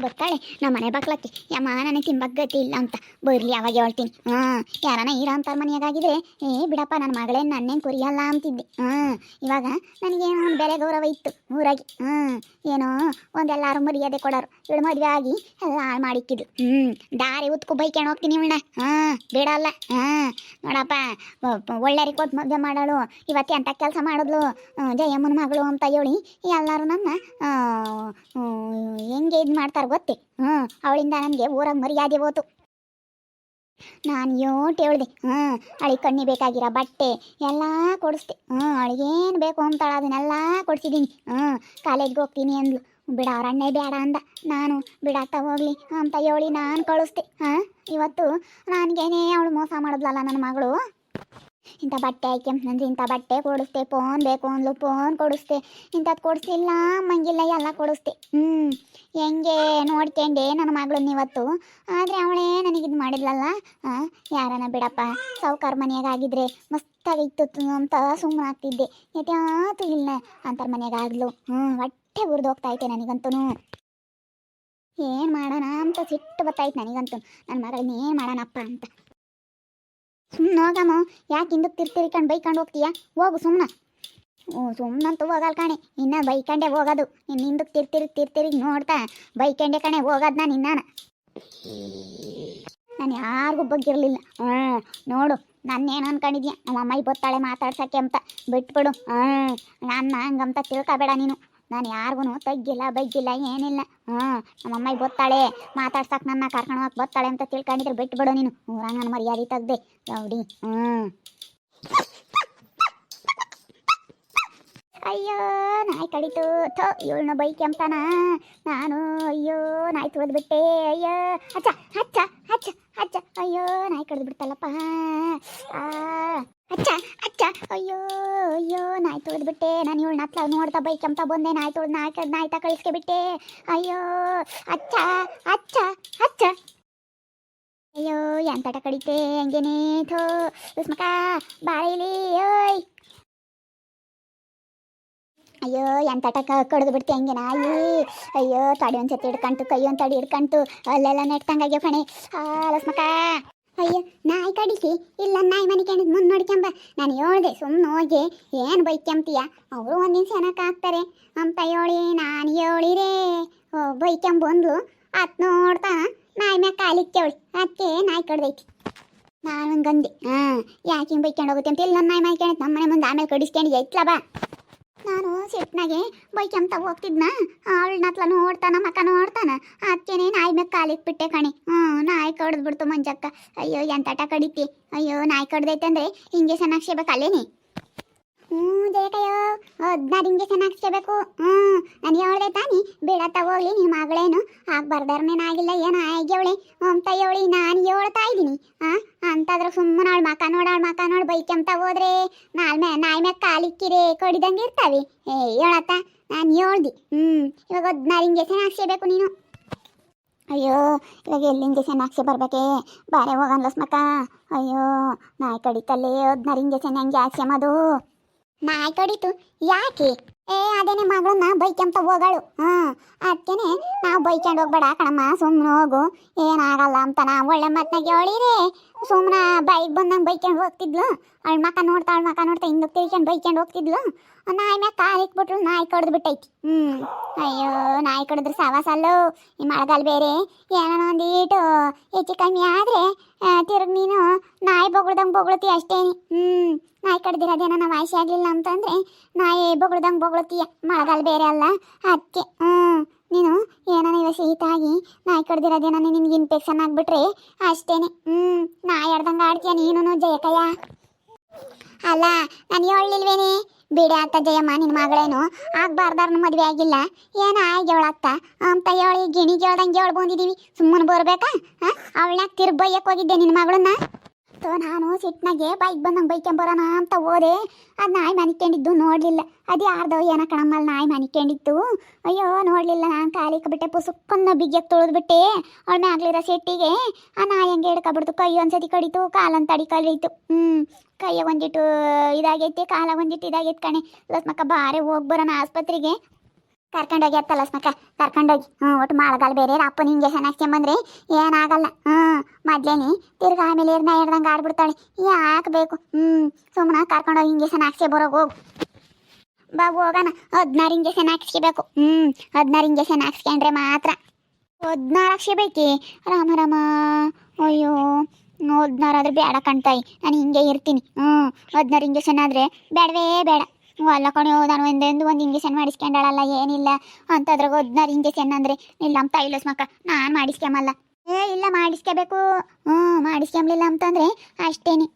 ಬರ್ತಾಳೆ ನಮ್ಮ ಮನೆ ಬಾಕ್ಲಕ್ಕೆ ಯಮ್ಮ ನನಗೆ ತಿಂಬಕ್ ಗತಿ ಇಲ್ಲ ಅಂತ ಬರ್ಲಿ ಅವಾಗ ಹೇಳ್ತೀನಿ. ಯಾರನ ಇರೋ ಅಂತಾರ ಮನೆಯಾಗಿದ್ರೆ ಬಿಡಪ್ಪ ನನ್ನ ಮಗಳೇನು ನನ್ನೇನು ಕುರಿಯಲ್ಲ ಅಂತಿದ್ದೆ. ಇವಾಗ ನನಗೇನೋ ಒಂದು ಬೆಲೆ ಗೌರವ ಇತ್ತು ಊರಾಗಿ. ಏನೋ ಒಂದೆಲ್ಲಾರು ಮರ್ಯಾದೆ ಕೊಡೋರು. ಇವಳು ಮದುವೆ ಆಗಿ ಎಲ್ಲ ಹಾಳು ಮಾಡಿಕ್ಕಿದ್ಲು. ದಾರಿ ಉತ್ಕು ಬೈಕೊಂಡು ಹೋಗ್ತೀನಿ ಇವಳನ್ನ. ಬಿಡಲ್ಲ. ನೋಡಪ್ಪ ಒಳ್ಳೆರಿಗೆ ಕೊಟ್ಟು ಮದುವೆ ಮಾಡೋಳು. ಇವತ್ತು ಎಂಥ ಕೆಲಸ ಮಾಡಿದ್ಲು ಜಯಮ್ಮನ ಮಗಳು ಅಂತ ಹೇಳಿ ಎಲ್ಲರೂ ನನ್ನ ಹೆಂಗೆ ಇದು ಮಾಡ್ತಾರೆ ಗೊತ್ತೇ. ಅವಳಿಂದ ನನಗೆ ಊರಾಗ ಮರ್ಯಾದೆ ಹೋತು. ನಾನು ಯೋಟ್ ಹೇಳ್ದೆ. ಅವಳಿಗೆ ಕಣ್ಣಿ ಬೇಕಾಗಿರೋ ಬಟ್ಟೆ ಎಲ್ಲ ಕೊಡಿಸ್ದೆ. ಅವಳಿಗೇನು ಬೇಕು ಅಂತಾಳ ಅದನ್ನೆಲ್ಲ ಕೊಡಿಸಿದ್ದೀನಿ. ಕಾಲೇಜ್ಗೆ ಹೋಗ್ತೀನಿ ಅಂದ್ಲು. ಬಿಡ ಅವ್ರ ಅಣ್ಣೇ ಬೇಡ ಅಂದ. ನಾನು ಬಿಡಾಗ್ತಾ ಹೋಗ್ಲಿ ಅಂತ ಹೇಳಿ ನಾನು ಕಳಿಸ್ದೆ. ಇವತ್ತು ನನಗೇನೇ ಅವಳು ಮೋಸ ಮಾಡಿದ್ಲಲ್ಲ ನನ್ನ ಮಗಳು. ಇಂಥ ಬಟ್ಟೆ ಆಯ್ಕೆಂದ್ರೆ ಇಂಥ ಬಟ್ಟೆ ಕೊಡಿಸ್ದೆ. ಫೋನ್ ಬೇಕು ಅಂದ್ಲು, ಫೋನ್ ಕೊಡಿಸ್ದೆ. ಇಂಥದ್ದು ಕೊಡಿಸಿಲ್ಲ ಮಂಗಿಲ್ಲ ಎಲ್ಲ ಕೊಡಿಸ್ದೆ. ಹೆಂಗೆ ನೋಡ್ಕೊಂಡೆ ನನ್ನ ಮಗಳನ್ನ ಇವತ್ತು. ಆದರೆ ಅವಳೇ ನನಗಿದು ಮಾಡಿದ್ಲಲ್ಲ. ಯಾರನ ಬಿಡಪ್ಪ ಸಾವುಕಾರ ಮನೆಯಾಗಿದ್ರೆ ಮಸ್ತಾಗಿತ್ತು ಅಂತ ಸುಮ್ಮನೆ ಆಗ್ತಿದ್ದೆ. ಯಾತ್ಯಾತು ಇಲ್ಲ ಅಂತರ ಮನೆಯಾಗಾಗ್ಲು. ಹೊಟ್ಟೆ ಉರಿದೋಗ್ತಾಯಿತೆ ನನಗಂತೂ. ಏನು ಮಾಡೋಣ ಅಂತ ಸಿಟ್ಟು ಬರ್ತಾಯಿತ್ತು ನನಗಂತೂ. ನನ್ನ ಮಗಳನ್ನ ಏನು ಮಾಡೋಣಪ್ಪ ಅಂತ. ಸುಮ್ಮನೆ ಹೋಗಮ್ಮ. ಯಾಕೆ ಹಿಂದಕ್ಕೆ ತಿರ್ಕೊಂಡು ಬೈಕೊಂಡು ಹೋಗ್ತೀಯಾ? ಹೋಗು ಸುಮ್ಮನೆ. ಸುಮ್ಮನಂತೂ ಹೋಗಲ್ಲ ಕಣೆ. ಇನ್ನು ಬೈಕಂಡೆ ಹೋಗೋದು. ಇನ್ನು ಹಿಂದಕ್ಕೆ ತಿರ್ತಿರಿಗೆ ನೋಡ್ತಾ ಬೈಕಂಡೆ ಕಣೆ ಹೋಗೋದು ನಾನು ಇನ್ನಾನ. ನಾನು ಯಾರಿಗೂ ಬಗ್ಗಿರಲಿಲ್ಲ. ನೋಡು ನಾನೇನು ಅನ್ಕೊಂಡಿದ್ಯಾ ನಮ್ಮ ಅಮ್ಮಾಯಿ ಬರ್ತಾಳೆ ಮಾತಾಡ್ಸೋಕ್ಕೆ ಅಂತ. ಬಿಟ್ಬಿಡು. ನನ್ನ ಹಂಗಂತ ತಿಳ್ಕೊಬೇಡ ನೀನು. ನಾನು ಯಾರಿಗೂ ತಗ್ಗಿಲ್ಲ ಬಗ್ಗಿಲ್ಲ ಏನಿಲ್ಲ. ನಮ್ಮ ಅಮ್ಮಾಯಿ ಬರ್ತಾಳೆ ಮಾತಾಡ್ಸಕ್ಕೆ ನನ್ನ ಕರ್ಕೊಂಡು ಹೋಗಕ್ಕೆ ಬರ್ತಾಳೆ ಅಂತ ತಿಳ್ಕೊಂಡಿದ್ರೆ ಬಿಟ್ಬಿಡು ನೀನು. ಊರಾಗ ನನ್ನ ಮರ್ಯಾದೆ ತೆಗ್ದೆ ರೌಡಿ. ಅಯ್ಯೋ ನಾಯಿ ಕಡಿತು. ಇವಳನ್ನ ಬೈಕ್ ಎಂತಾನ ನಾನು. ಅಯ್ಯೋ ನಾಯಿ ತುಳಿದ್ಬಿಟ್ಟೆ. ಅಯ್ಯೋ ಹಚ್ಚ ಹಚ್ಚ ಹಚ್ಚ ಹಚ್ಚ. ಅಯ್ಯೋ ನಾಯಿ ಕಡಿದು ಬಿಡ್ತಲ್ಲಪ್ಪ. ಅಚ್ಚ ಅಚ್ಚ. ಅಯ್ಯೋ ಅಯ್ಯೋ ನಾಯಿ ತುಳಿದ್ಬಿಟ್ಟೆ. ನಾನು ಇವಳನ್ನ ಹತ್ರ ನೋಡ್ತಾ ಬೈಕ್ ಅಂತ ಬಂದೆ. ನಾಯಿ ತುಳಿದು ನಾಯ್ತಾ ಕಳಿಸ್ಕೆ ಬಿಟ್ಟೆ. ಅಯ್ಯೋ ಅಚ್ಚ ಅಚ್ಚ ಹಚ್ಚ. ಅಯ್ಯೋ ಎಂತಟ ಕಡಿತೆ ಹೆಂಗೇನೆ. ಥೋ ಸುಸ್ಮಕ ಬಾರೈಲಿ. ಓಯ್ ಅಯ್ಯೋ ಎಂತಟ ಕಡ್ದು ಬಿಡ್ತಿ ಹಂಗೆ ನಾಯಿ. ಅಯ್ಯೋ ತಡಿ ಒಂದ್ಸತಿ ಹಿಡ್ಕಂಟು ಕೈ ಒಂದು ತಡಿ ಹಿಡ್ಕಂಟು ಅಲ್ಲೆಲ್ಲ ನೆಟ್ತಂಗಾಗ್ಯವ ಕಣೆ. ಲಸ್ಮಕ. ಅಯ್ಯೋ ನಾಯಿ ಕಡಿಸಿ ಇಲ್ಲ ನಾಯಿ ಮನೆ ಕೆಣಿದ್ ಮುಂದೆ ನೋಡ್ಕೊಂಬ. ನಾನು ಹೇಳ್ದೆ ಸುಮ್ಮನೆ ಹೋಗಿ ಏನು ಬೈಕ್ಯಂತೀಯ ಅವರು ಒಂದಿನ ಚೆನ್ನಾಗಿ ಹಾಕ್ತಾರೆ ಅಂತ ಹೇಳಿ ನಾನು ಹೇಳಿರೇ ಬೈಕ್ಯಂಬಂದ್ಲು. ಅತ್ ನೋಡ್ತಾ ನಾಯಿ ಮ್ಯಾಗ ಕಾಲಿಕ್ಕವಳಿ. ಅದಕ್ಕೆ ನಾಯಿ ಕಡ್ದೈತಿ. ನಾನು ಹಂಗಂದೆ ಯಾಕೆ ಹಿಂಗೆ ಬೈಕ್ಯಂಡು ಹೋಗುತ್ತೆ ಅಂತ. ಇಲ್ಲ ನಾಯಿ ಮನೆ ಕೆಣಿದ್ ನಮ್ಮ ಮನೆ ಮುಂದೆ ಆಮೇಲೆ ಕಡಿಸ್ಕೊಂಡು ಐತ್ಲ ಬಾ. ನಾನು ಸಿಟ್ನಾಗೆ ಬೈಕಂತ ಹೋಗ್ತಿದ್ನ. ಅವಳನ್ನ ಹತ್ಲ ನೋಡ್ತಾನ ಮಕ್ಕ ನೋಡ್ತಾನ. ಅದಕ್ಕೇನೆ ನಾಯಿ ಮ್ಯಾಗ ಕಾಲಿಕ್ಬಿಟ್ಟೆ ಕಣೆ. ನಾಯಿ ಕಡ್ದ್ಬಿಡ್ತು ಮಂಜಕ್ಕ. ಅಯ್ಯೋ ಎಂತಟ ಕಡಿತಿ. ಅಯ್ಯೋ ನಾಯಿ ಕಡ್ದೈತೆ ಅಂದರೆ ಇಂಜೆಕ್ಷನ್ ಹಾಕ್ಸ್ಬೇಕು ಅಲ್ಲೇನಿ. ಜಯಕಯ್ಯೋ 16 ಇಂಜೆಕ್ಷನ್ ಹಾಕ್ಸ್ಕೋಬೇಕು. ನಾನು ಹೇಳ್ದೆ ತಾನಿ ಬಿಡತ್ತ ಹೋಗ್ಲಿ ನಿಮ್ಮ ಮಗಳೇನು ಆಗ್ಬಾರ್ದಾರನೇನಾಗಿಲ್ಲ ಏನು ಆಗ್ಯವಳೆ ಅಂತ ಹೇಳಿ ನಾನು ಹೇಳ್ತಾ ಇದ್ದೀನಿ. ಅಂತಂದ್ರೆ ಸುಮ್ಮನೆ ಅವಳು ಮಕ ನೋಡಿ ಬೈಕಂತ ಹೋದ್ರೆ ನಾಯಿ ಮ್ಯಾಗ ಕಾಲಿಕ್ಕಿರೆ ಕಡಿದಂಗೆ ಇರ್ತಾವೆ. ಹೇಳತ್ತ ನಾನು ಹೇಳ್ದಿ. ಇವಾಗ 16 ಇಂಜೆಕ್ಷನ್ ಹಾಕ್ಸ್ಕೋಬೇಕು ನೀನು. ಅಯ್ಯೋ ಇವಾಗ ಎಲ್ಲಿ ಇಂಜೆಕ್ಷನ್ ಹಾಕ್ಸಿ ಬರ್ಬೇಕೆ. ಬಾರೆ ಹೋಗನ್ಲಸ್ ಮಕ್ಕ. ಅಯ್ಯೋ ನಾಯಿ ಕಡಿತಲ್ಲೇ 16 ಇಂಜೆಕ್ಷನ್ ಹೆಂಗೆ ಹಾಕ್ಸ್ಯಮದು. ನಾಯಿ ಕಡಿತು ಯಾಕೆ? ಅದೇನೆ ಮಗಳನ್ನ ಬೈಕಂತ ಹೋಗಳು. ಅದಕ್ಕೇನೆ ನಾವು ಬೈಕೊಂಡು ಹೋಗ್ಬೇಡ ಕಣಮ್ಮ ಸುಮ್ಮನೆ ಹೋಗು ಏನಾಗಲ್ಲ ಅಂತ ನಾವು ಒಳ್ಳೆ ಮಾತನಾಗ ಹೇಳಿರೆ ಸುಮ್ಮನೆ ಬೈಕ್ ಬಂದಂಗೆ ಬೈಕೊಂಡು ಹೋಗ್ತಿದ್ಲು. ಅವಳ ಮಕ್ಕ ನೋಡ್ತಾ ಹಿಂದಕ್ಕೆ ತಿರ್ಕೊಂಡು ಬೈಕೊಂಡು ಹೋಗ್ತಿದ್ಲು. ನಾಯಿ ಮ್ಯಾಗ ಕಾಲಿಕ್ಬಿಟ್ರು ನಾಯಿ ಕಡ್ದು ಬಿಟ್ಟೈತಿ. ಅಯ್ಯೋ ನಾಯಿ ಕಡಿದ್ರೆ ಸವಾಸಲ್ಲು. ಈ ಮಳೆಗಾಲ ಬೇರೆ ಏನೋ ಒಂದೀಟು ಹೆಚ್ಚು ಕಮ್ಮಿ ಆದರೆ ತಿರುಗಿ ನೀನು ನಾಯಿ ಬೊಗಳ್ದಂಗೆ ಅಷ್ಟೇನಿ. ನಾಯಿ ಕಡ್ದಿರೋದೇನೋ ನಾವು ವಾಸಿ ಆಗಲಿಲ್ಲ ಅಂತಂದರೆ ನಾಯಿ ಬೊಗಳ್ತೀಯ. ಮಳೆಗಾಲ ಬೇರೆ ಅಲ್ಲ ಅದಕ್ಕೆ. ನೀನು ಏನೋ ಇವ ಶೀತ ಆಗಿ ನಾಯಿ ಕಡ್ದಿರೋದೇನೋ ನಿನಗೆ ಇನ್ಫೆಕ್ಷನ್ ಆಗಿಬಿಟ್ರೆ ಅಷ್ಟೇನೆ. ನಾಯಿ ಆಡ್ದಂಗೆ ಆಡ್ತೀಯ ನೀನು ಜಯಕಯ್ಯ. ಅಲ್ಲ ನಾನು ಹೇಳಿಲ್ವೇನೆ ಬಿಡಿ ಅಂತ ಜಯಮ್ಮ ನಿನ್ನ ಮಗಳೇನು ಆಗ್ಬಾರ್ದಾರ ಮದುವೆ ಆಗಿಲ್ಲ ಏನೋ ಆಗ್ಯವಳತ್ತ ಅಂತ ಹೇಳಿ ಗಿಣಿಗೆ ಹೇಳ್ದಂಗೆ ಹೇಳಿ ಬಂದಿದ್ದೀವಿ. ಸುಮ್ಮನೆ ಬರ್ಬೇಕಾ? ಅವಳನ್ನ ತಿರ್ಗಿ ಬೈಯಕ್ಕೆ ಹೋಗಿದ್ದೆ ನಿನ್ನ ಮಗಳನ್ನ. ನಾನು ಸಿಟ್ನಾಗೆ ಬೈಕ್ ಬಂದಂಗೆ ಬೈಕೊಂಬರೋಣ ಅಂತ ಹೋದೆ. ಅದು ನಾಯಿ ಮನಿಕೊಂಡಿದ್ದು ನೋಡಲಿಲ್ಲ. ಅದು ಯಾರ್ದೋ ಏನೋ ಕಣಮ್ಮಲ್ಲಿ ನಾಯಿ ಮನಿಕೊಂಡಿತ್ತು. ಅಯ್ಯೋ ನೋಡಲಿಲ್ಲ. ನಾನು ಕಾಲಿಕ್ಕೆ ಬಿಟ್ಟೆ ಪುಸುಕ್ಕನ್ನ ಬಿಗ್ಗಕ್ಕೆ ತೊಳೆದ್ಬಿಟ್ಟೆ. ಅವಳ ಮ್ಯಾಗ್ಲಿರೋ ಸೆಟ್ಟಿಗೆ ಆ ನಾಯಿ ಹಂಗೆ ಹಿಡ್ಕೊಬಿಡ್ತು. ಕೈ ಒಂದ್ಸತಿ ಕಡಿತು ಕಾಲಂತ ತಡಿ ಕಳೀತು. ಕೈಯ ಒಂದಿಟ್ಟು ಇದಾಗೈತೆ ಕಾಲ ಒಂದಿಟ್ಟು ಇದಾಗೈತೆ ಕಣೆ. ಲಸ್ಮಕ್ಕ ಬಾರೆ ಹೋಗಿ ಬರೋಣ ಆಸ್ಪತ್ರೆಗೆ. ಕರ್ಕೊಂಡೋಗಿ ಅತ್ತಲ್ಲ ಸ್ಮಕ್ಕ, ಕರ್ಕೊಂಡೋಗಿ. ಒಟ್ಟು ಮಾಳಗಾಲ ಬೇರೆ ಅಪ್ಪನ ಇಂಜೆಕ್ಷನ್ ಹಾಕ್ಸ್ಕೊಂಬಂದ್ರೆ ಏನಾಗಲ್ಲ. ಮೊದ್ಲೇನೆ ತಿರ್ಗಾ ಆಮೇಲೆ ಏರ್ನ ಹಿಡ್ದಂಗೆ ಆಡ್ಬಿಡ್ತಾಳೆ. ಯಾಕೆ ಬೇಕು? ಸುಮ್ಮನೆ ಕರ್ಕೊಂಡೋಗಿ ಇಂಜೆಕ್ಷನ್ ಹಾಕ್ಸಿ ಬರೋಗಿ ಹೋಗು. ಬಾಬು ಹೋಗೋಣ. 16 ಇಂಜೆಕ್ಷನ್ ಹಾಕ್ಸ್ಕೋಬೇಕು. 16 ಇಂಜೆಕ್ಷನ್ ಹಾಕ್ಸ್ಕೊಂಡ್ರೆ ಮಾತ್ರ. 16 ಹಾಕ್ಸ್ಕೋಬೇಕಿ? ರಾಮ ರಾಮ, ಅಯ್ಯೋ 16 ಆದ್ರೆ ಬೇಡ ಕಣ್ತಾಯಿ, ನಾನು ಹಿಂಗೆ ಇರ್ತೀನಿ. 16 ಇಂಜೆಕ್ಷನ್ ಆದರೆ ಬೇಡವೇ ಬೇಡ. ಅಲ್ಲ ಕಣೋ, ನಾನು ಒಂದು ಇಂಜೆಕ್ಷನ್ ಮಾಡಿಸ್ಕೊಂಡಾಳಲ್ಲ, ಏನಿಲ್ಲ ಅಂತದ್ರಾಗ 16 ಇಂಜೆಕ್ಷನ್ ಅಂದರೆ ಇಲ್ಲ ನಮ್ಮ ತಾಯಿಲ್ಲ ಸ್ಮಕ್ಕ, ನಾನು ಮಾಡಿಸ್ಕೊಂಬಲ್ಲ. ಇಲ್ಲ ಮಾಡಿಸ್ಕೋಬೇಕು. ಮಾಡಿಸ್ಕೊಂಬ್ಲಿಲ್ಲ ಅಂತಂದರೆ ಅಷ್ಟೇನೆ.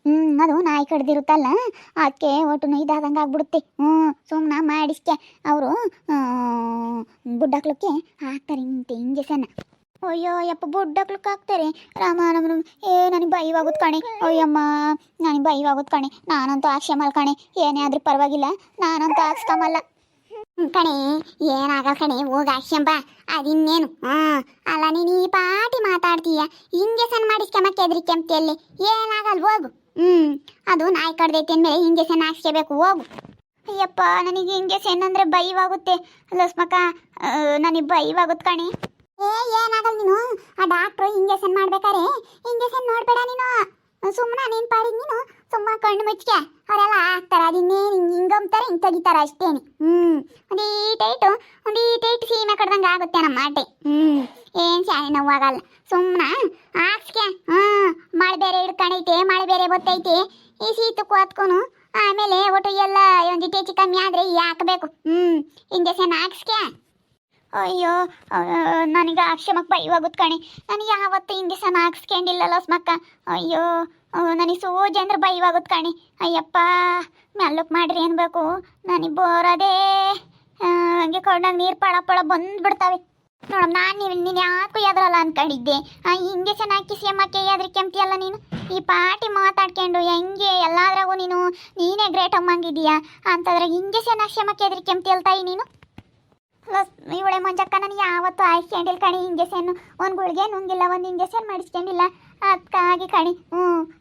ಅದು ನಾಯಿ ಕಡ್ದಿರುತ್ತಲ್ಲ, ಅದಕ್ಕೆ ಒಟ್ಟು ಇದಾದಂಗೆ ಆಗ್ಬಿಡುತ್ತೆ. ಸುಮ್ಮನೆ ಮಾಡಿಸ್ಕೆ. ಅವರು ಬುಡ್ಡಕ್ಲಕ್ಕೆ ಹಾಕ್ತಾರೆ ಇಂಜೆಕ್ಷನ್. ಅಯ್ಯೋ ಯಪ್ಪ, ಬುಡ್ಡಕ್ಲಕ್ಕೆ ಹಾಕ್ತಾರೆ. ರಾಮ ರಾಮ, ನನಗೆ ಭಯವಾಗುತ್ತೆ ಕಣೆ. ಅಯ್ಯಮ್ಮ, ನನಗೆ ಭಯವಾಗುತ್ತೆ ಕಣೆ. ನಾನಂತೂ ಹಾಕ್ಸ್ಕೊಂಬಲ್ಲ ಕಣೆ, ಏನೇ ಆದ್ರೂ ಪರವಾಗಿಲ್ಲ, ನಾನಂತೂ ಹಾಕ್ಸ್ಕೊಂಬಲ್ಲ ಕಣೆ. ಏನಾಗಲ್ಲ ಕಣೆ, ಹೋಗಿ ಹಾಕ್ಸ್ಕೊಂಬ. ಅದಿನ್ನೇನು? ಅಲ್ಲ ನೀನು ಈ ಪಾಟಿ ಮಾತಾಡ್ತೀಯ, ಇಂಜೆಕ್ಷನ್ ಮಾಡಿಸ್ಕೊಂಬಕ್ಕೆ ಎದ್ರಿಕೆಂಪ್ತಿಯಲ್ಲಿ ಏನಾಗಲ್ಲ ಹೋಗು. ಅದು ನಾಯಿ ಕಡ್ದೈತೆ ಅಂದಮೇಲೆ ಇಂಜೆಕ್ಷನ್ ಹಾಕ್ಸ್ಕೋಬೇಕು, ಹೋಗು. ಅಯ್ಯಪ್ಪ, ನನಗೆ ಇಂಜೆಕ್ಷನ್ ಅಂದರೆ ಭಯವಾಗುತ್ತೆ ಲಸ್ಮಕ್ಕ, ನನಗೆ ಭಯವಾಗುತ್ತೆ ಕಣೆ. ಏನಾಗಲ್ಲ ನೀನು. ಆ ಡಾಕ್ಟ್ರು ಇಂಜೆಕ್ಷನ್ ಮಾಡ್ಬೇಕಾರೆ ಇಂಜೆಕ್ಷನ್ ನೋಡ್ಬೇಡ ನೀನು. ಸುಮ್ಮನೆ ನೀನು ಪಾಡಿಗೆ ನೀನು ಸುಮ್ಮನೆ ಕಣ್ಣು ಮುಚ್ಕೆ, ಅವರೆಲ್ಲ ಹಾಕ್ತಾರೆ. ಅದಿನ್ನೇನು ಹಿಂಗಂತಾರೆ, ಹಿಂಗೆ ತೆಗಿತಾರೆ ಅಷ್ಟೇನೆ. ಒಂದೀಟೈಟು ಸೀಮೆ ಕಡ್ದಂಗೆ ಆಗುತ್ತೆ ನಮ್ಮ ಮಾಟೆ. ಏನು ಶಾನೆ ನೋವಾಗಲ್ಲ. ಸುಮ್ಮನೆ ಹಾಕ್ಸ್ಕೆ. ಮಳೆ ಬೇರೆ ಹಿಡ್ಕೊಂಡೈತೆ, ಮಳೆ ಬೇರೆ ಬತ್ತೈತೆ, ಈ ಶೀತಕ್ಕೂ ಹತ್ಕೊನು ಆಮೇಲೆ ಒಟ್ಟು ಎಲ್ಲ ಒಂದಿಟ್ಟು ಹೆಚ್ಚು ಕಮ್ಮಿ ಆದರೆ ಹಾಕಬೇಕು. ಇಂಜೆಕ್ಷನ್ ಹಾಕ್ಸ್ಕೆ. ಅಯ್ಯೋ, ನನಗೆ ಹಾಕ್ಸ್ಕೊಂಬಕ್ಕೆ ಭಯವಾಗುತ್ತೆ ಕಣೆ. ನನಗೆ ಯಾವತ್ತು ಇಂಜೆಕ್ಷನ್ ಹಾಕ್ಸ್ಕೊಂಡಿಲ್ಲಲ್ಲ ಸ್ಮಕ್ಕ. ಅಯ್ಯೋ, ನನಗೆ ಸೂಜಿ ಅಂದ್ರೆ ಭಯವಾಗುತ್ತೆ ಕಣೆ. ಅಯ್ಯಪ್ಪ, ಮೆಲ್ಲಕ್ಕೆ ಮಾಡ್ರಿ ಅನ್ಬೇಕು. ನನಗೆ ಬೋರದೇ ಹಂಗೆ ಕಣ್ಣಾಗ ನೀರು ಪಳ ಬಂದ್ಬಿಡ್ತಾವೆ ನೋಡಮ್ಮ. ನೀನು ಯಾಕೂ ಯಾವ್ದ್ರಲ್ಲ ಅನ್ಕೊಂಡಿದ್ದೆ. ಇಂಜೆಕ್ಷನ್ ಹಾಕಿ ಸೇಮಕ್ಕೆ ಯಾವ್ದ್ರ ಕೆಂಪಿಯಲ್ಲ ನೀನು. ಈ ಪಾಟಿ ಮಾತಾಡ್ಕೊಂಡು ಹೆಂಗೆ ಎಲ್ಲಾದ್ರಾಗೂ ನೀನೇ ಗ್ರೇಟ್ ಅಮ್ಮಂಗಿದೀಯಾ ಅಂತದ್ರಾಗ ಇಂಜೆಕ್ಷನ್ ಹಾಕಿ ಸೇಮಕ್ಕೆ ಯಾವ್ದ್ರ ಕೆಂಪಿ ಅಲ್ತಾಯಿ ನೀನು. ಇವಳೆ ಮಂಜಕ್ಕ ನನಗೆ ಯಾವತ್ತೂ ಹಾಕ್ಸ್ಕೊಂಡಿಲ್ಲ ಕಣಿ ಇಂಜೆಕ್ಷನ್. ಒಂದು ಗುಳಿಗೆ ನುಂಗಿಲ್ಲ, ಒಂದು ಇಂಜೆಕ್ಷನ್ ಮಾಡಿಸ್ಕೊಂಡಿಲ್ಲ. ಅದಕ್ಕಾಗಿ ಕಣಿ.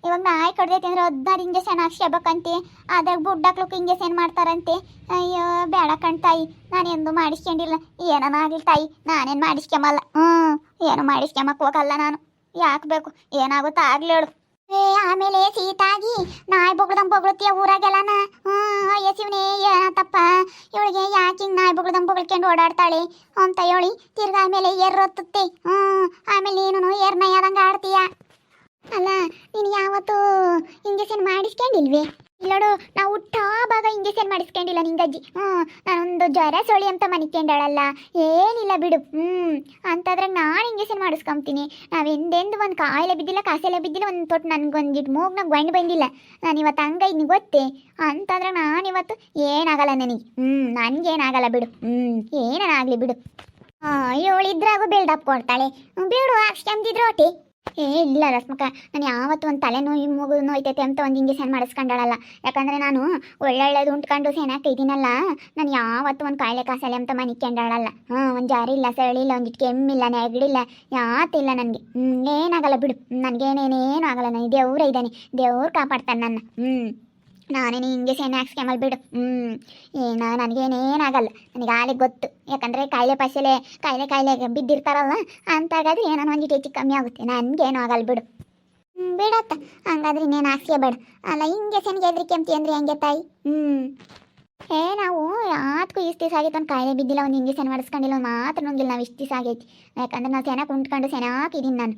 ಇವಾಗ ನಾಯಿ ಕಡ್ದೈತೆ ಅಂದರೆ 16 ಇಂಜೆಕ್ಷನ್ ಹಾಕ್ಸ್ಕೋಬೇಕಂತೆ. ಅದ್ರಾಗ ಬುಡ್ಡಕ್ಲಕ್ಕೆ ಇಂಜೆಕ್ಷನ್ ಮಾಡ್ತಾರಂತೆ. ಅಯ್ಯೋ ಬೇಡ ಕಣ್ ತಾಯಿ, ನಾನು ಎಂದು ಮಾಡಿಸ್ಕೊಂಡಿಲ್ಲ. ಏನಾಗಲಿ ತಾಯಿ, ನಾನೇನು ಮಾಡಿಸ್ಕೊಂಬಲ್ಲ. ಏನು ಮಾಡಿಸ್ಕೊಂಬಕ್ಕೆ ಹೋಗಲ್ಲ ನಾನು. ಯಾಕೆ ಬೇಕು? ಏನಾಗುತ್ತಾ ಆಗ್ಲಿ ಹೇಳು. ಆಮೇಲೆ ಸೀತಾಗಿ ನಾಯಿ ಬೊಗ್ಳದಂಗೆ ಬೊಗಳುತ್ತೀಯ ಊರಾಗೆಲ್ಲನ. ಅಯ್ಯ ಶಿವನೇ, ಏನತ್ತಪ್ಪ ಇವಳಿಗೆ ಯಾಕೆ ಹಿಂಗೆ ನಾಯಿ ಬೊಗ್ಳದಂಗೆ ಬೊಗಳ್ಕೊಂಡು ಓಡಾಡ್ತಾಳೆ ಅಂತ ಹೇಳಿ ತಿರ್ಗಾ ಆಮೇಲೆ ಎರ್ರೊತ್ತುತ್ತೆ. ಆಮೇಲೆ ನೀನು ಎರ್ನಯ್ಯದಂಗೆ ಆಡ್ತೀಯ. ಅಲ್ಲ, ನೀನು ಯಾವತ್ತು ಇಂಜೆಕ್ಷನ್ ಮಾಡಿಸ್ಕೊಂಡಿಲ್ವೇ? ಇಲ್ಲೋಡು, ನಾವು ಭಾಗ ಇಂಜೆಕ್ಷನ್ ಮಾಡಿಸ್ಕೊಂಡಿಲ್ಲ ನಿಂಗಜ್ಜಿ. ನಾನೊಂದು ಜ್ವರ ಸೊಳಿ ಅಂತ ಮನಿಕೊಂಡಾಳಲ್ಲ, ಏನಿಲ್ಲ ಬಿಡು. ಅಂತದ್ರಾಗ ನಾನು ಇಂಜೆಕ್ಷನ್ ಮಾಡಿಸ್ಕೊಂತೀನಿ. ನಾವೆಂದೆಂದು ಒಂದು ಕಾಯಿಲೆ ಬಿದ್ದಿಲ್ಲ, ಕಾಸೆಲೆ ಬಿದ್ದಿಲ್ಲ, ಒಂದು ತೊಟ್ಟು ನನಗೊಂದಿಟ್ಟು ಮೂಗ್ನಾಗ ಗಂಡು ಬಂದಿಲ್ಲ. ನಾನು ಇವತ್ತು ಹಂಗೈದ್ನಿ ಗೊತ್ತೇ. ಅಂತಂದ್ರೆ ನಾನಿವತ್ತು ಏನಾಗಲ್ಲ ನನಗೆ. ನನಗೇನಾಗಲ್ಲ ಬಿಡು. ಏನಾಗಲಿ ಬಿಡು. ಇವಳಿದ್ರಾಗೂ ಬಿಲ್ಡಪ್ ಕೊಡ್ತಾಳೆ. ಬಿಡು, ಹಾಕ್ಸ್ಕೊಂತಿದ್ರು ಒಟ್ಟಿ. ಇಲ್ಲ ರಶ್ಮಕ್ಕ, ನಾನು ಯಾವತ್ತು ಒಂದು ತಲೆನೋವು ಮೂಗು ನೋಯ್ತೈತೆ ಅಂತ ಒಂದು ಇಂಜೆಕ್ಷನ್ ಮಾಡಿಸ್ಕೊಂಡಾಳಲ್ಲ. ಯಾಕಂದರೆ ನಾನು ಒಳ್ಳೊಳ್ಳೇದು ಉಂಟ್ಕೊಂಡು ಸೇನಾಗ್ತಿದ್ದೀನಲ್ಲ, ನಾನು ಯಾವತ್ತು ಒಂದು ಕಾಯಿಲೆ ಕಾಸಲೆ ಅಂತ ಮನಿಕೊಂಡಾಳಲ್ಲ. ಒಂದು ಜಾರಿ ಇಲ್ಲ, ಸಳಿಲ್ಲ, ಒಂದಿಟ್ಟು ಕೆಮ್ಮಿಲ್ಲ, ನೆಗಡಿಲ್ಲ, ಯಾತಿಲ್ಲ ನನಗೆ. ಏನಾಗಲ್ಲ ಬಿಡು, ನನಗೇನೇನೇನು ಆಗಲ್ಲ. ನನಗೆ ದೇವ್ರ ಇದ್ದಾನೆ, ದೇವ್ರು ಕಾಪಾಡ್ತಾನೆ ನನ್ನ. ನಾನೇನು ಇಂಜೆಕ್ಷನ್ ಹಾಕ್ಸ್ಕೊಂಬಲ್ ಬಿಡು. ನನಗೇನೇನಾಗಲ್ಲ. ನನಗೆ ಆಲಿಗೆ ಗೊತ್ತು. ಯಾಕಂದರೆ ಕಾಯಿಲೆ ಬಿದ್ದಿರ್ತಾರಲ್ಲ ಅಂತಾಗಾದ್ರೆ ಏನೋ ಒಂದಿಟ್ಟು ಹೆಚ್ಚು ಕಮ್ಮಿ ಆಗುತ್ತೆ. ನನಗೇನು ಆಗಲ್ಲ ಬಿಡು. ಬಿಡತ್ತ, ಹಂಗಾದ್ರೆ ಇನ್ನೇನು ಹಾಕ್ಸ್ಕೋಬೇಡ. ಅಲ್ಲ, ಇಂಜೆಕ್ಷನ್ಗೆ ಹೆದ್ರಿಕೆ ಅಂತೀ ಅಂದರೆ ಹೆಂಗೆ ತಾಯಿ? ನಾವು ಯಾತ್ಗೂ ಇಷ್ಟು ದಿವಸ ಆಗೈತೆ, ಒಂದು ಕಾಯಿಲೆ ಬಿದ್ದಿಲ್ಲ, ಒಂದು ಇಂಜೆಕ್ಷನ್ ಮಾಡಿಸ್ಕೊಂಡಿಲ್ಲ, ಒಂದು ಮಾತ್ರ ನುಂಗಿಲ್ಲ. ನಾವು ಇಷ್ಟು ದಿವಸ ಆಗೈತಿ. ಯಾಕಂದ್ರೆ ನಾವು ಸೆನಕ್ಕೆ ಉಂಟ್ಕೊಂಡು ಸೆನಾಕಿದ್ದೀನಿ ನಾನು.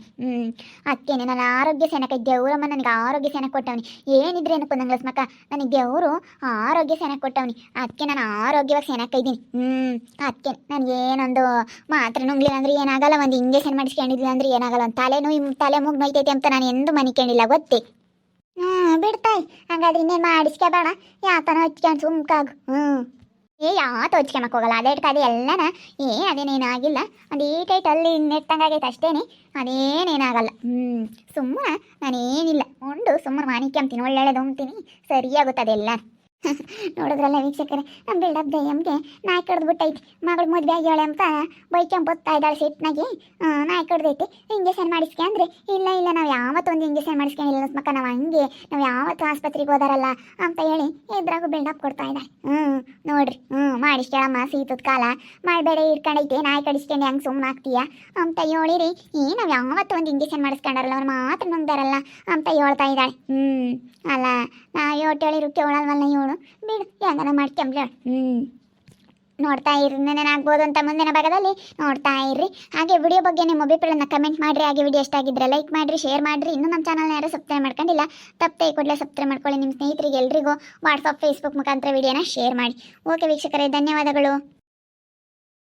ಅದಕ್ಕೇನೆ ನಾನು ಆರೋಗ್ಯ ಸೆನಕ ದೇವ್ರಮ್ಮ ನನಗೆ ಆರೋಗ್ಯ ಸೆನಕ್ಕೆ ಕೊಟ್ಟವನಿ. ಏನಿದ್ರೆ ಏನಕ್ಕೆ ನಂಗೆ ಲಸ್ಮಕ್ಕ, ನನಗೆ ದೇವರು ಆರೋಗ್ಯ ಸೆನಕ್ಕೆ ಕೊಟ್ಟವನಿ. ಅದಕ್ಕೆ ನಾನು ಆರೋಗ್ಯವಾಗಿ ಸೆನಕ ಇದ್ದೀನಿ. ಅದಕ್ಕೆ ನನಗೇನೊಂದು ಮಾತ್ರ ನುಂಗ್ಲಿಲ್ಲ ಅಂದರೆ ಏನಾಗಲ್ಲ, ಒಂದು ಇಂಜೆಕ್ಷನ್ ಮಾಡಿಸ್ಕೊಂಡಿದ್ದಿಲ್ಲ ಅಂದರೆ ಏನಾಗಲ್ಲ. ಒಂದು ತಲೆ ಮೂಗು ನೋಯ್ತೈತೆ ಅಂತ ನಾನು ಎಂದೂ ಮನಿಕೊಂಡಿಲ್ಲ ಗೊತ್ತೇ. ಬಿಡ್ತಾಯಿ, ಹಂಗಾದ್ರೆ ಇನ್ನೇನು ಮಾಡಿಸ್ಕೋಬೇಡ. ಯಾತನ ಹಚ್ಕೊಂಡು ಸುಮ್ಕಾಗು. ಯಾವತ್ತು ಹಚ್ಕೊಂಬಕ್ಕೆ ಹೋಗಲ್ಲ. ಅದೇ ಎಲ್ಲನ ಅದೇನೇನಾಗಿಲ್ಲ. ಒಂದು ಈಟೈಟ್ ಅಲ್ಲಿ ನೆಟ್ಟಂಗಾಗೈತೆ ಅಷ್ಟೇನೆ, ಅದೇನೇನಾಗಲ್ಲ. ಸುಮ್ಮನೆ ನಾನೇನಿಲ್ಲ ಉಂಡು ಸುಮ್ಮನೆ ಮಾನಿಕ್ಯಂತೀನಿ, ಒಳ್ಳೆಯದು ಉಣ್ತೀನಿ, ಸರಿಯಾಗುತ್ತದೆಲ್ಲ. ನೋಡಿದ್ರಲ್ಲ ವೀಕ್ಷಕರೇ, ನಮ್ಮ ಬಿಲ್ಡಪ್ ದಯ್ಯಮ್ಗೆ ನಾಯಿ ಕಡ್ದ್ಬಿಟ್ಟೈತಿ. ಮಗಳು ಮದುವೆ ಆಗ್ಯಾಳೆ ಅಂತ ಬೈಕೊಂಬತ್ತಾ ಇದ್ದಾಳೆ ಸಿಟ್ನಾಗಿ. ನಾಯಿ ಕಡ್ದೈತಿ, ಇಂಜೆಕ್ಷನ್ ಮಾಡಿಸ್ಕೆ ಅಂದ್ರೆ ಇಲ್ಲ ಇಲ್ಲ ನಾವು ಯಾವತ್ತೊಂದು ಇಂಜೆಕ್ಷನ್ ಮಾಡಿಸ್ಕೊಂಡಿಲ್ಲ ಮಕ್ಕ, ನಾವು ಯಾವತ್ತು ಆಸ್ಪತ್ರೆಗೆ ಹೋದಾರಲ್ಲ ಅಂತ ಹೇಳಿ ಇದ್ರಾಗೂ ಬಿಲ್ಡಪ್ ಕೊಡ್ತಾ ಇದ್ದಾಳೆ. ನೋಡ್ರಿ, ಮಾಡಿಸ್ಕೇಳಮ್ಮ, ಸೀತದ ಕಾಲ ಮಾಡಬೇಡ, ಇಟ್ಕೊಂಡೈತೆ ನಾಯಿ ಕಡಿಸ್ಕೊಂಡು ಹೆಂಗೆ ಸುಮ್ಮನೆ ಆಗ್ತೀಯ ಅಂತ ಹೇಳಿರಿ. ನಾವು ಯಾವತ್ತು ಒಂದು ಇಂಜೆಕ್ಷನ್ ಮಾಡಿಸ್ಕೊಂಡಾರಲ್ಲ ಅವ್ರು ಮಾತ್ರ ನಂಬ್ದಾರಲ್ಲ ಅಂತ ಹೇಳ್ತಾ ಇದ್ದಾಳೆ. ಅಲ್ಲ ನಾವು ಹೇಳಿರು ಕೇಳಲ್ವಲ್ಲ ಇವಳು, ಬಿಡು ಹೆಂಗನ ಮಾಡ್ಕೊಂಬ್ಲ. ನೋಡ್ತಾ ಇರ್ರಿ, ನೆನಾಗ್ಬೋದು ಅಂತ ಮುಂದಿನ ಭಾಗದಲ್ಲಿ ನೋಡ್ತಾ ಇರ್ರಿ. ಹಾಗೆ ವಿಡಿಯೋ ಬಗ್ಗೆ ನಿಮ್ಮ ಅಭಿಪ್ರಾಯನ ಕಮೆಂಟ್ ಮಾಡಿರಿ. ಹಾಗೆ ವಿಡಿಯೋ ಇಷ್ಟ ಆಗಿದ್ರೆ ಲೈಕ್ ಮಾಡಿರಿ, ಶೇರ್ ಮಾಡಿರಿ. ಇನ್ನೂ ನಮ್ಮ ಚಾನಲ್ನ ಯಾರು ಸಬ್ಸ್ಕ್ರೈಬ್ ಮಾಡ್ಕೊಂಡಿಲ್ಲ, ತಪ್ಪದೆ ಕೂಡಲೇ ಸಬ್ಸ್ಕ್ರೈಬ್ ಮಾಡ್ಕೊಳ್ಳಿ. ನಿಮ್ಮ ಸ್ನೇಹಿತರಿಗೆ ಎಲ್ರಿಗೂ ವಾಟ್ಸಪ್ ಫೇಸ್ಬುಕ್ ಮುಖಾಂತರ ವಿಡಿಯೋನ ಶೇರ್ ಮಾಡಿ. ಓಕೆ ವೀಕ್ಷಕರೇ, ಧನ್ಯವಾದಗಳು.